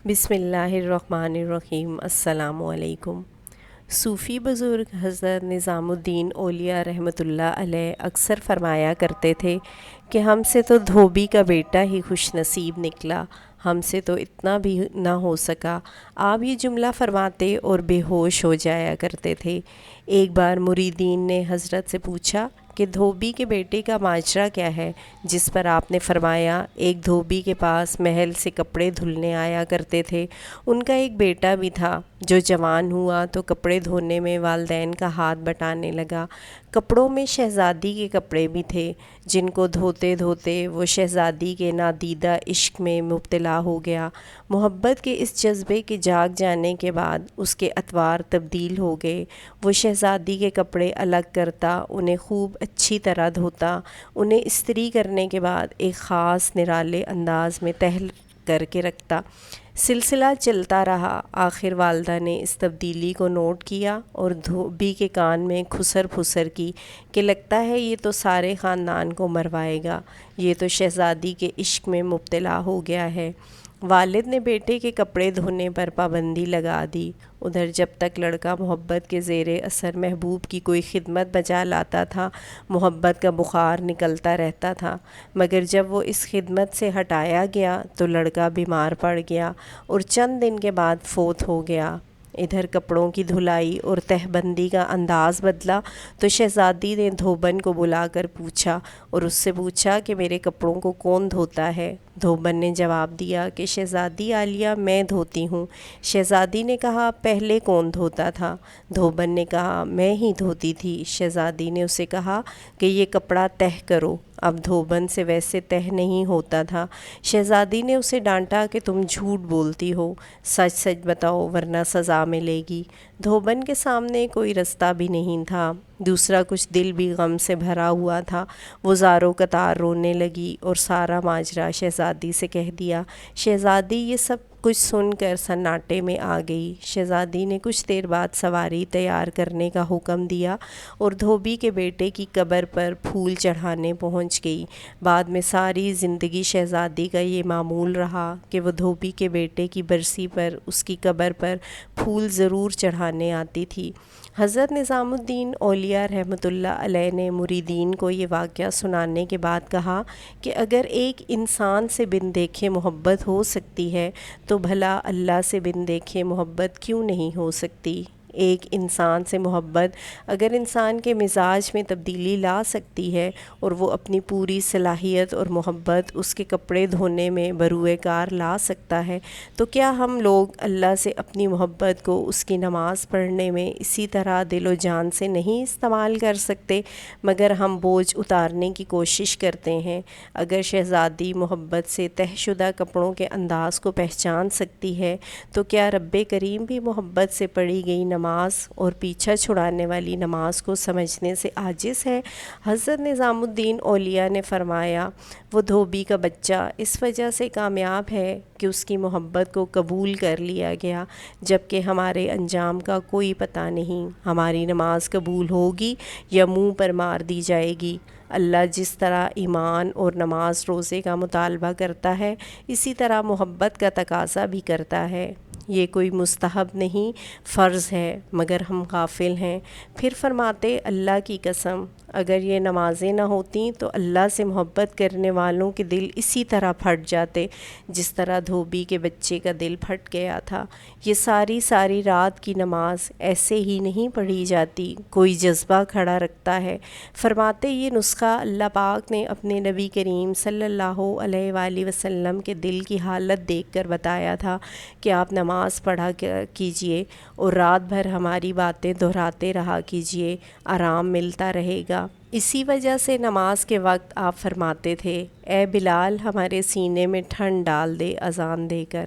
بسم اللہ الرحمن الرحیم۔ السلام علیکم۔ صوفی بزرگ حضرت نظام الدین اولیاء رحمۃ اللہ علیہ اکثر فرمایا کرتے تھے کہ ہم سے تو دھوبی کا بیٹا ہی خوش نصیب نکلا، ہم سے تو اتنا بھی نہ ہو سکا۔ آپ یہ جملہ فرماتے اور بے ہوش ہو جایا کرتے تھے۔ ایک بار مریدین نے حضرت سے پوچھا کہ دھوبی کے بیٹے کا ماجرا کیا ہے، جس پر آپ نے فرمایا ایک دھوبی کے پاس محل سے کپڑے دھلنے آیا کرتے تھے۔ ان کا ایک بیٹا بھی تھا جو جوان ہوا تو کپڑے دھونے میں والدین کا ہاتھ بٹانے لگا۔ کپڑوں میں شہزادی کے کپڑے بھی تھے، جن کو دھوتے دھوتے وہ شہزادی کے نادیدہ عشق میں مبتلا ہو گیا۔ محبت کے اس جذبے کے جاگ جانے کے بعد اس کے اطوار تبدیل ہو گئے۔ وہ شہزادی کے کپڑے الگ کرتا، انہیں خوب اچھی طرح دھوتا، انہیں استری کرنے کے بعد ایک خاص نرالے انداز میں تہہ کر کے رکھتا۔ سلسلہ چلتا رہا۔ آخر والدہ نے اس تبدیلی کو نوٹ کیا اور دھوبی کے کان میں کھسر پھسر کی کہ لگتا ہے یہ تو سارے خاندان کو مروائے گا، یہ تو شہزادی کے عشق میں مبتلا ہو گیا ہے۔ والد نے بیٹے کے کپڑے دھونے پر پابندی لگا دی۔ ادھر جب تک لڑکا محبت کے زیر اثر محبوب کی کوئی خدمت بجا لاتا تھا، محبت کا بخار نکلتا رہتا تھا، مگر جب وہ اس خدمت سے ہٹایا گیا تو لڑکا بیمار پڑ گیا اور چند دن کے بعد فوت ہو گیا۔ ادھر کپڑوں کی دھلائی اور تہہ بندی کا انداز بدلا تو شہزادی نے دھوبن کو بلا کر پوچھا اور اس سے پوچھا کہ میرے کپڑوں کو کون دھوتا ہے؟ دھوبن نے جواب دیا کہ شہزادی عالیہ میں دھوتی ہوں۔ شہزادی نے کہا پہلے کون دھوتا تھا؟ دھوبن نے کہا میں ہی دھوتی تھی۔ شہزادی نے اسے کہا کہ یہ کپڑا تہہ کرو۔ اب دھوبن سے ویسے تہہ نہیں ہوتا تھا۔ شہزادی نے اسے ڈانٹا کہ تم جھوٹ بولتی ہو، سچ سچ بتاؤ ورنہ سزا ملے گی۔ دھوبن کے سامنے کوئی رستہ بھی نہیں تھا، دوسرا کچھ دل بھی غم سے بھرا ہوا تھا۔ وہ زاروں قطار رونے لگی اور سارا ماجرا شہزادی سے کہہ دیا۔ شہزادی یہ سب کچھ سن کر سناٹے میں آ گئی۔ شہزادی نے کچھ دیر بعد سواری تیار کرنے کا حکم دیا اور دھوبی کے بیٹے کی قبر پر پھول چڑھانے پہنچ گئی۔ بعد میں ساری زندگی شہزادی کا یہ معمول رہا کہ وہ دھوبی کے بیٹے کی برسی پر اس کی قبر پر پھول ضرور چڑھانے آتی تھی۔ حضرت نظام الدین اولیاء رحمۃ اللہ علیہ نے مریدین کو یہ واقعہ سنانے کے بعد کہا کہ اگر ایک انسان سے بن دیکھے محبت ہو سکتی ہے تو بھلا اللہ سے بن دیکھے محبت کیوں نہیں ہو سکتی؟ ایک انسان سے محبت اگر انسان کے مزاج میں تبدیلی لا سکتی ہے اور وہ اپنی پوری صلاحیت اور محبت اس کے کپڑے دھونے میں بروئے کار لا سکتا ہے تو کیا ہم لوگ اللہ سے اپنی محبت کو اس کی نماز پڑھنے میں اسی طرح دل و جان سے نہیں استعمال کر سکتے؟ مگر ہم بوجھ اتارنے کی کوشش کرتے ہیں۔ اگر شہزادی محبت سے تہہ شدہ کپڑوں کے انداز کو پہچان سکتی ہے تو کیا رب کریم بھی محبت سے پڑھی گئی نماز اور پیچھا چھڑانے والی نماز کو سمجھنے سے عاجز ہے؟ حضرت نظام الدین اولیاء نے فرمایا وہ دھوبی کا بچہ اس وجہ سے کامیاب ہے کہ اس کی محبت کو قبول کر لیا گیا، جبکہ ہمارے انجام کا کوئی پتہ نہیں، ہماری نماز قبول ہوگی یا منہ پر مار دی جائے گی۔ اللہ جس طرح ایمان اور نماز روزے کا مطالبہ کرتا ہے اسی طرح محبت کا تقاضا بھی کرتا ہے۔ یہ کوئی مستحب نہیں، فرض ہے، مگر ہم غافل ہیں۔ پھر فرماتے اللہ کی قسم اگر یہ نمازیں نہ ہوتیں تو اللہ سے محبت کرنے والوں کے دل اسی طرح پھٹ جاتے جس طرح دھوبی کے بچے کا دل پھٹ گیا تھا۔ یہ ساری رات کی نماز ایسے ہی نہیں پڑھی جاتی، کوئی جذبہ کھڑا رکھتا ہے۔ فرماتے یہ نسخہ اللہ پاک نے اپنے نبی کریم صلی اللہ علیہ وآلہ وسلم کے دل کی حالت دیکھ کر بتایا تھا کہ آپ نماز پڑھا کیجئے اور رات بھر ہماری باتیں دہراتے رہا کیجئے، آرام ملتا رہے گا۔ اسی وجہ سے نماز کے وقت آپ فرماتے تھے اے بلال ہمارے سینے میں ٹھنڈ ڈال دے اذان دے کر۔